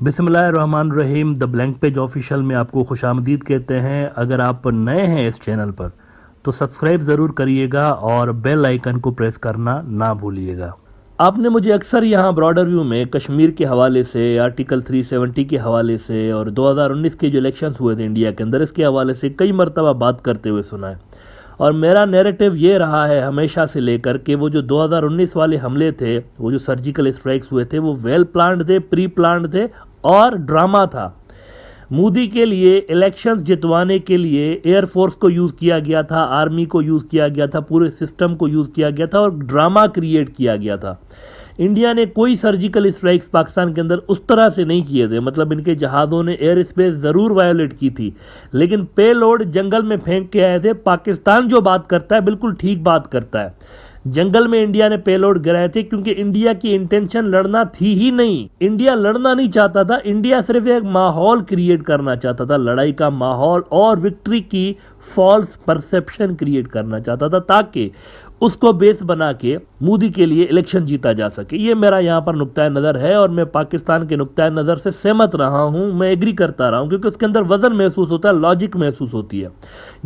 बिस्मिल्लाहिर्रहमानिर्रहीम। The blank page official में आपको खुशामदीद कहते हैं। अगर आप नए हैं इस चैनल पर तो सब्सक्राइब ज़रूर करिएगा और बेल आइकन को प्रेस करना ना भूलिएगा। आपने मुझे अक्सर यहाँ ब्रॉडर व्यू में कश्मीर के हवाले से, आर्टिकल 370 के हवाले से और 2019 के जो इलेक्शंस हुए थे इंडिया के अंदर, इसके हवाले से कई मरतबा बात करते हुए सुना है। और मेरा नैरेटिव ये रहा है हमेशा से लेकर के वो जो 2019 वाले हमले थे, वो जो सर्जिकल स्ट्राइक्स हुए थे, वो वेल प्लान्ड थे, प्री प्लान्ड थे और ड्रामा था। मोदी के लिए इलेक्शंस जितवाने के लिए एयरफोर्स को यूज़ किया गया था, आर्मी को यूज़ किया गया था, पूरे सिस्टम को यूज़ किया गया था और ड्रामा क्रिएट किया गया था। इंडिया ने कोई सर्जिकल स्ट्राइक्स पाकिस्तान के अंदर उस तरह से नहीं किए थे। मतलब इनके जहाज़ों ने एयर स्पेस ज़रूर वायोलेट की थी, लेकिन पे लोड जंगल में फेंक के आए थे। पाकिस्तान जो बात करता है बिल्कुल ठीक बात करता है। जंगल में इंडिया ने पेलोड गिराए थे क्योंकि इंडिया की इंटेंशन लड़ना थी ही नहीं। इंडिया लड़ना नहीं चाहता था, इंडिया सिर्फ एक माहौल क्रिएट करना चाहता था, लड़ाई का माहौल और विक्ट्री की फॉल्स परसेप्शन क्रिएट करना चाहता था ताकि उसको बेस बना के मोदी के लिए इलेक्शन जीता जा सके। ये मेरा यहाँ पर नुक्ता नज़र है और मैं पाकिस्तान के नुक्ता नज़र से सहमत रहा हूँ, मैं एग्री करता रहा हूँ क्योंकि उसके अंदर वजन महसूस होता है, लॉजिक महसूस होती है।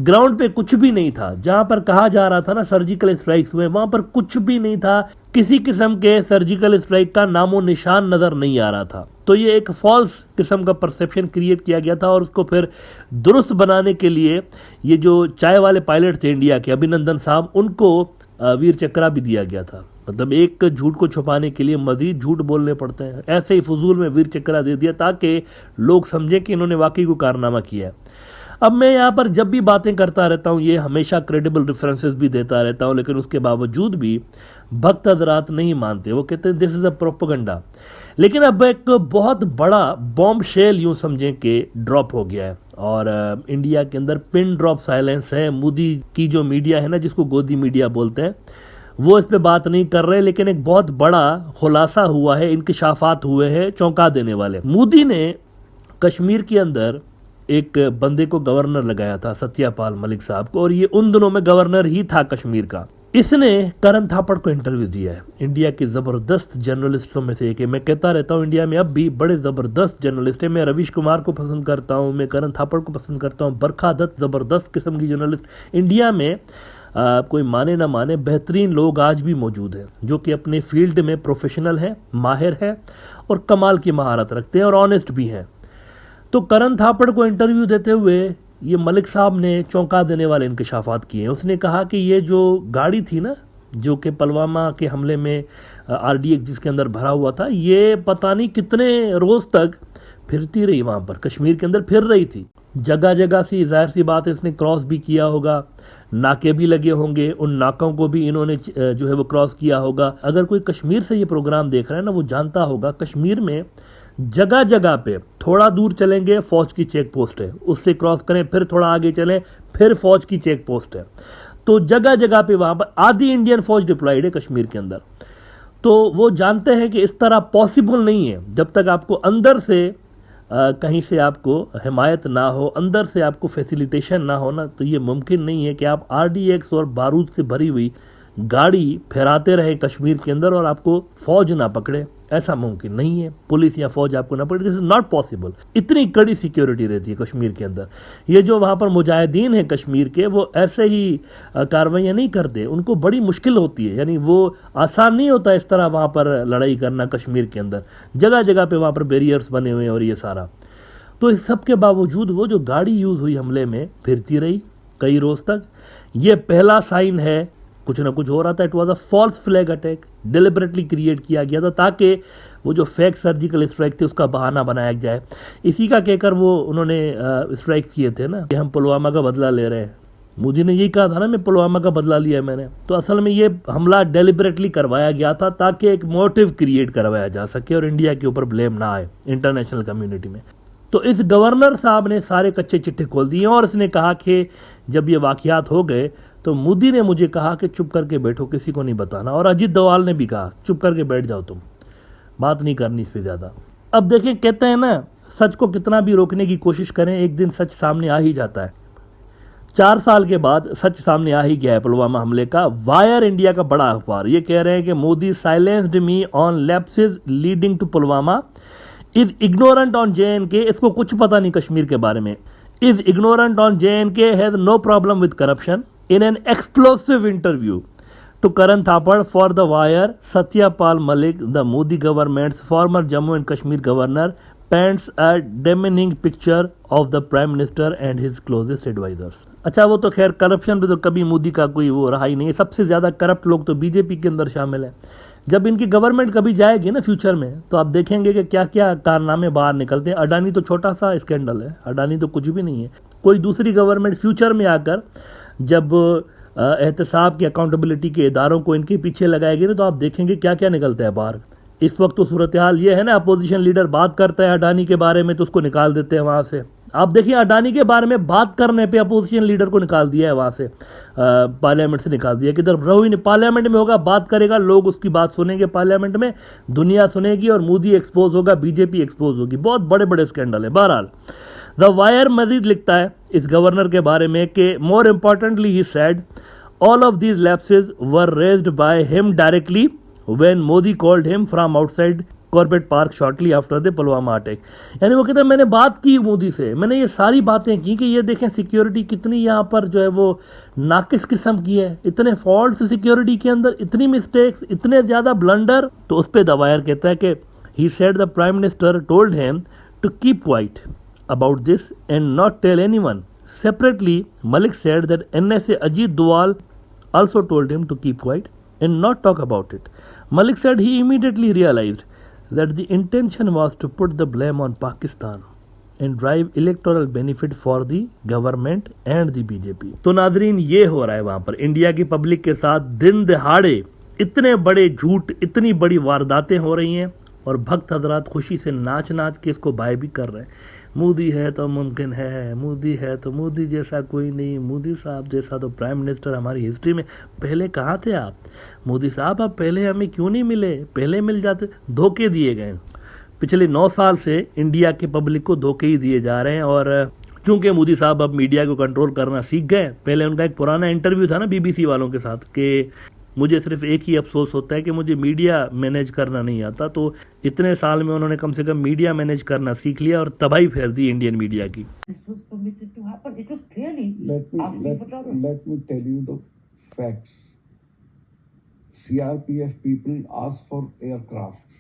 ग्राउंड पे कुछ भी नहीं था। जहाँ पर कहा जा रहा था ना सर्जिकल स्ट्राइक्स हुए, वहाँ पर कुछ भी नहीं था। किसी किस्म के सर्जिकल स्ट्राइक का नामो निशान नजर नहीं आ रहा था। तो ये एक फॉल्स किस्म का परसेप्शन क्रिएट किया गया था और उसको फिर दुरुस्त बनाने के लिए ये जो चाय वाले पायलट थे इंडिया के, अभिनंदन साहब, उनको वीर चक्रा भी दिया गया था। मतलब एक झूठ को छुपाने के लिए मजीद झूठ बोलने पड़ते हैं, ऐसे ही फजूल में वीर चक्रा दे दिया ताकि लोग समझें कि इन्होंने वाकई को कारनामा किया है। अब मैं यहाँ पर जब भी बातें करता रहता हूँ, ये हमेशा क्रेडिबल रेफरेंसेस भी देता रहता हूँ, लेकिन उसके बावजूद भी भक्त हजरात नहीं मानते। वो कहते हैं दिस इज अ प्रोपेगेंडा। लेकिन अब एक बहुत बड़ा बॉम्ब शेल यूँ समझें कि ड्रॉप हो गया है और इंडिया के अंदर पिन ड्रॉप साइलेंस है। मोदी की जो मीडिया है ना, जिसको गोदी मीडिया बोलते हैं, वो इस पे बात नहीं कर रहे, लेकिन एक बहुत बड़ा खुलासा हुआ है, इंकशाफात हुए हैं चौंका देने वाले। मोदी ने कश्मीर के अंदर एक बंदे को गवर्नर लगाया था, सत्यपाल मलिक साहब को, और ये उन दिनों में गवर्नर ही था कश्मीर का। इसने करण थापड़ को इंटरव्यू दिया है। इंडिया के जबरदस्त जर्नलिस्टों में से एक है। मैं कहता रहता हूँ इंडिया में अब भी बड़े जबरदस्त जर्नलिस्ट है। मैं रवीश कुमार को पसंद करता हूँ, मैं करण थापड़ को पसंद करता हूँ। बरखा दत्त जबरदस्त किस्म की जर्नलिस्ट इंडिया में कोई माने ना माने बेहतरीन लोग आज भी मौजूद हैं जो कि अपने फील्ड में प्रोफेशनल है, माहिर है और कमाल की महारत रखते हैं और ऑनेस्ट भी हैं। तो करण थापड़ को इंटरव्यू देते हुए ये मलिक साहब ने चौंका देने वाले इंकशाफात किए हैं। उसने कहा कि ये जो गाड़ी थी ना, जो कि पुलवामा के हमले में RDX जिसके अंदर भरा हुआ था, ये पता नहीं कितने रोज तक फिरती रही, वहां पर कश्मीर के अंदर फिर रही थी। जगह जगह से जाहिर सी बात है इसने क्रॉस भी किया होगा, नाके भी लगे होंगे, उन नाकों को भी इन्होंने जो है वो क्रॉस किया होगा। अगर कोई कश्मीर से ये प्रोग्राम देख रहा है ना, वो जानता होगा कश्मीर में जगह जगह पे थोड़ा दूर चलेंगे फौज की चेक पोस्ट है, उससे क्रॉस करें, फिर थोड़ा आगे चलें, फिर फौज की चेक पोस्ट है। तो जगह जगह पे वहां पर आधी इंडियन फौज डिप्लॉयड है कश्मीर के अंदर। तो वो जानते हैं कि इस तरह पॉसिबल नहीं है जब तक आपको अंदर से कहीं से आपको हिमायत ना हो, अंदर से आपको फैसिलिटेशन ना हो ना, तो ये मुमकिन नहीं है कि आप RDX और बारूद से भरी हुई गाड़ी फहराते रहे कश्मीर के अंदर और आपको फौज ना पकड़े। ऐसा मुमकिन नहीं है, पुलिस या फौज आपको ना पकड़े, दिस इज नॉट पॉसिबल। इतनी कड़ी सिक्योरिटी रहती है कश्मीर के अंदर। ये जो वहाँ पर मुजाहिदीन हैं कश्मीर के, वो ऐसे ही कार्रवाइयाँ नहीं करते, उनको बड़ी मुश्किल होती है। यानी वो आसान नहीं होता इस तरह वहाँ पर लड़ाई करना कश्मीर के अंदर। जगह जगह पे वहाँ पर बैरियर्स बने हुए हैं और ये सारा। तो इस सब के बावजूद वो जो गाड़ी यूज़ हुई हमले में फिरती रही कई रोज तक। ये पहला साइन है कुछ ना कुछ हो रहा था। It was a false flag attack, deliberately create किया गया था ताकि वो जो फेक सर्जिकल स्ट्राइक थे उसका बहाना बनाया जाए। इसी का कहकर वो उन्होंने स्ट्राइक किए थे ना कि हम पुलवामा का बदला ले रहे हैं। मोदी ने यही कहा था ना, मैं पुलवामा का बदला लिया मैंने। तो असल में ये हमला डेलिबरेटली करवाया गया था ताकि एक मोटिव क्रिएट करवाया जा सके और इंडिया के ऊपर ब्लेम ना आए इंटरनेशनल कम्युनिटी में। तो इस गवर्नर साहब ने सारे कच्चे चिट्ठे खोल दिए और इसने कहा कि जब ये वाकयात हो गए तो मोदी ने मुझे कहा कि चुप करके बैठो, किसी को नहीं बताना। और अजीत डोवाल ने भी कहा चुप करके बैठ जाओ, तुम बात नहीं करनी इस पर ज्यादा। अब देखें, कहते हैं ना, सच को कितना भी रोकने की कोशिश करें एक दिन सच सामने आ ही जाता है। 4 साल के बाद सच सामने आ ही गया है पुलवामा हमले का। वायर इंडिया का बड़ा अखबार ये कह रहे हैं कि Modi silenced me on lapses leading to Pulwama, is ignorant on JNK, इसको कुछ पता नहीं कश्मीर के बारे में. Is ignorant on JNK, has no problem with corruption. In an explosive interview to Karan Thapar for The Wire, Satyapal Malik, the Modi government's former Jammu and Kashmir governor, paints a damning picture of the Prime Minister and his closest advisors. अच्छा, वो तो खैर corruption पे तो कभी मोदी का कोई वो रहा ही नहीं है. सबसे ज़्यादा करप्ट लोग तो बीजेपी के अंदर शामिल हैं. जब इनकी गवर्नमेंट कभी जाएगी ना फ्यूचर में, तो आप देखेंगे कि क्या क्या कारनामे बाहर निकलते हैं. अडानी तो छोटा सा स्कैंडल है, अडानी तो कुछ भी नहीं है. कोई दूसरी गवर्नमेंट फ्यूचर में आकर जब एहतसाब की अकाउंटेबिलिटी के इदारों को इनके पीछे लगाएगी ना, तो आप देखेंगे क्या क्या निकलता है बाहर. इस वक्त तो सूरत हाल ये है ना, अपोजिशन लीडर बात करता है अडानी के बारे में तो उसको निकाल देते हैं वहाँ से. आप देखिए, अडानी के बारे में बात करने पे अपोजिशन लीडर को निकाल दिया है वहाँ से, पार्लियामेंट से निकाल दिया. किधर रहो ही नहीं, पार्लियामेंट में होगा, बात करेगा, लोग उसकी बात सुनेंगे पार्लियामेंट में, दुनिया सुनेगी और मोदी एक्सपोज होगा, बीजेपी एक्सपोज होगी. बहुत बड़े बड़े स्कैंडल है. बहरहाल द वायर मजीद लिखता है इस गवर्नर के बारे में कि more importantly he said all of these lapses were raised by him directly when Modi called him from outside Corbett Park shortly after the Pulwama attack. यानी वो कहते हैं मैंने बात की मोदी से, मैंने ये सारी बातें की कि ये देखें सिक्योरिटी कितनी यहाँ पर जो है वो नाकिस किस्म की है, इतने फॉल्ट सिक्योरिटी के अंदर, इतनी मिस्टेक्स, इतने ज़्यादा ब्लंडर. तो उस पर दवायर कहता है कि he said the Prime Minister told him to keep quiet about this and not tell anyone. Separately, Malik said that NSA Ajit Doval also told him to keep quiet and not talk about it. Malik said he immediately realized that the intention was to put the blame on Pakistan and drive electoral benefit for the government and the BJP. तो नाजरीन, ये हो रहा है वहाँ पर India की public के साथ दिन दहाड़े इतने बड़े झूठ, इतनी बड़ी वारदातें हो रही हैं और भक्त हजरात खुशी से नाच नाच के इसको बाय भी कर रहे हैं. मोदी है तो मुमकिन है, मोदी है तो मोदी जैसा कोई नहीं, मोदी साहब जैसा तो प्राइम मिनिस्टर हमारी हिस्ट्री में पहले कहाँ थे आप? मोदी साहब आप पहले हमें क्यों नहीं मिले? पहले मिल जाते. धोखे दिए गए. पिछले 9 साल से इंडिया के पब्लिक को धोखे ही दिए जा रहे हैं. और चूंकि मोदी साहब अब मीडिया को कंट्रोल करना सीख गए. पहले उनका एक पुराना इंटरव्यू था ना BBC वालों के साथ कि मुझे सिर्फ एक ही अफसोस होता है कि मुझे मीडिया मैनेज करना नहीं आता. तो इतने साल में उन्होंने कम से कम मीडिया मैनेज करना सीख लिया और तबाही फेर दी इंडियन मीडिया की. Let me tell you the facts. CRPF people asked for aircraft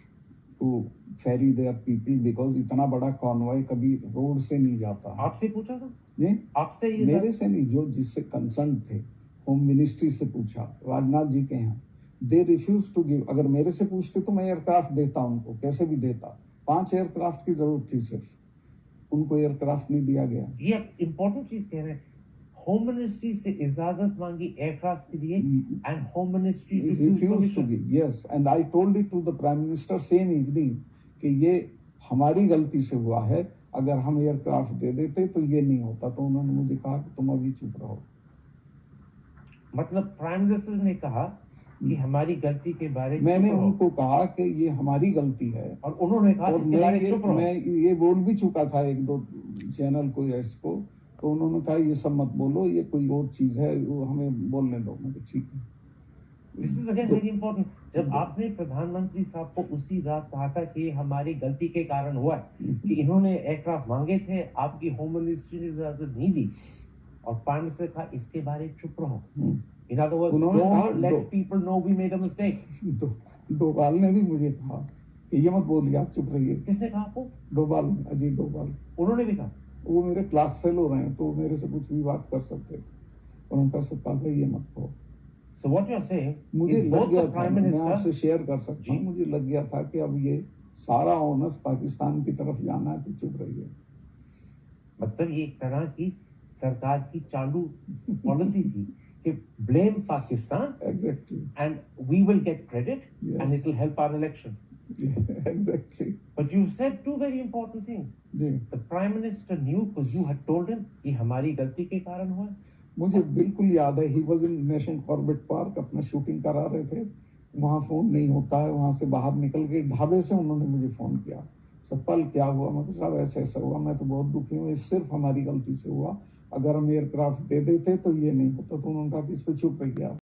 to ferry their people because इतना बड़ा कॉन्वॉय कभी रोड से नहीं जाता. आपसे पूछा था? नहीं, आपसे मेरे से नहीं, जो जिससे कंसर्न थे होम मिनिस्ट्री से पूछा, राजनाथ जी के यहाँ. They refuse to give. अगर मेरे से पूछते तो मैं एयरक्राफ्ट देता उनको, कैसे भी देता. 5 एयरक्राफ्ट की जरूरत थी सिर्फ, उनको एयरक्राफ्ट नहीं दिया गया. ये इंपॉर्टेंट चीज कह रहे हैं. होम मिनिस्ट्री से इजाजत मांगी एयरक्राफ्ट के लिए and home ministry refuse to give. Yes, and I told it to the prime minister same evening कि ये हमारी गलती से हुआ है, अगर हम एयरक्राफ्ट दे देते तो ये नहीं होता. तो उन्होंने मुझे कहा कि तुम अभी चुप रहो. मतलब प्राइम मिनिस्टर ने कहा कि हमारी गलती के बारे में, मैंने उनको कहा कि ये हमारी गलती है और उन्होंने कहा और मैं ये बोल भी चुका था 1-2 चैनल को या इसको. तो उन्होंने कहा ये सब मत बोलो, ये कोई और चीज है, वो हमें बोलने दो. मैं ठीक है. This is again very important. जब आपने प्रधानमंत्री साहब को उसी रात कहा था कि हमारी गलती के कारण हुआ कि इन्होंने एयरक्राफ्ट मांगे थे, आपकी होम मिनिस्ट्री ने इजाजत नहीं दी और प्राइम मिनिस्टर कहा इसके बारे चुप रहो. In other words, don't let people know we made a mistake. Doval ने भी मुझे कहा कि ये मत बोलिए, आप चुप रहिए. किसने कहा आपको? डोभाल, अजीत डोभाल. उन्होंने भी कहा. वो मेरे क्लास फेलो रहे हैं तो मेरे से कुछ भी बात कर सकते थे और उनका सब कहा ये मत कहो. So what you are saying, मुझे लग गया था, मैं आपसे शेयर कर सकता हूँ, मुझे लग गया था कि अब ये सारा ऑनर्स पाकिस्तान की तरफ जाना है तो चुप रहिए. मतलब ये एक तरह की सरकार की चालू पॉलिसी थी कि blame Pakistan and we will get credit and it will help our election. Exactly. But you said 2 very important things. The Prime Minister knew because you had told him कि हमारी गलती के कारण हुआ. मुझे बिल्कुल याद है. He was in national Corbett park, अपना शूटिंग करा रहे थे. वहाँ फोन नहीं होता है, वहाँ से बाहर निकल के ढाबे से उन्होंने मुझे फोन किया. सतपाल क्या हुआ? मैं साहब ऐसा ऐसा हुआ, मैं तो बहुत दुखी हूँ, ये सिर्फ हमारी गलती से हुआ, अगर हम एयरक्राफ्ट दे देते तो ये नहीं होता. तो उन्होंने कहा कि इस पर चुप रह गया.